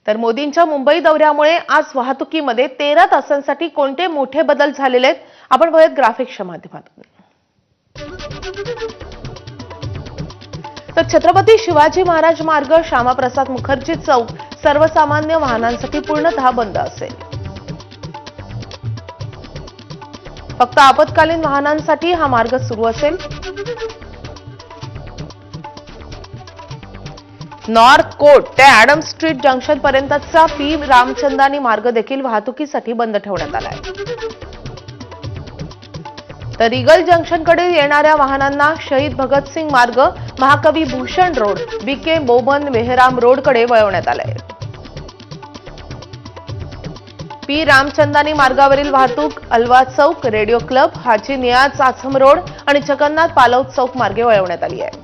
तर मोदींच्या मुंबई दौऱ्यामुळे आज वाहतुकीमध्ये 13 तासांसाठी कोणते मोठे बदल झालेले आहेत आपण बघूयात ग्राफिक्सच्या माध्यमातून। तर छत्रपती शिवाजी महाराज मार्ग, श्यामाप्रसाद मुखर्जी चौक सर्वसामान्य वाहनांसाठी पूर्णतः बंद असेल। फक्त आपत्कालीन वाहनांसाठी हा मार्ग सुरू असेल। नॉर्थ कोर्ट ते ॲडम स्ट्रीट जंक्शन पर्यंतचा पी रामचंदानी मार्ग देखील वाहतुकीसाठी बंद ठेवण्यात आला आहे। तर रिगल जंक्शनकडे येणाऱ्या वाहनांना शहीद भगतसिंग मार्ग, महाकवी भूषण रोड, बीके मोहन मेहराम रोडकडे वळवण्यात आले आहे। पी रामचंदानी मार्गावरील वाहतूक अलवा चौक, रेडिओ क्लब, हाजी नियाज आझम रोड आणि जगन्नाथ पालव चौक मार्गे वळवण्यात आली आहे।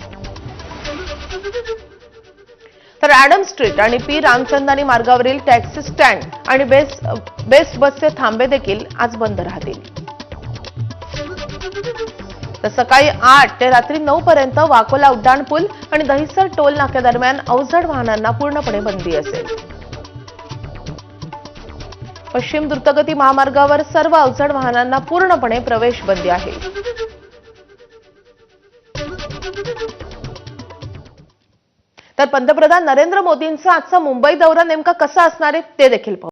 तर ॲडम स्ट्रीट आणि पी रामचंदानी मार्गावरील टॅक्सी स्टँड आणि बेस्ट बसचे थांबे देखील आज बंद राहतील। तर सकाळी 8 ते रात्री 9 पर्यंत वाकोला उड्डाणपूल आणि दहिसर टोल नाक्यादरम्यान अवजड वाहनांना पूर्णपणे बंदी असेल। पश्चिम द्रुतगती महामार्गावर सर्व अवजड वाहनांना पूर्णपणे प्रवेश बंदी आहे। तर पंतप्रधान नरेंद्र मोदींचा आजचा मुंबई दौरा नेमका कसा असणार आहे ते देखील पाहू।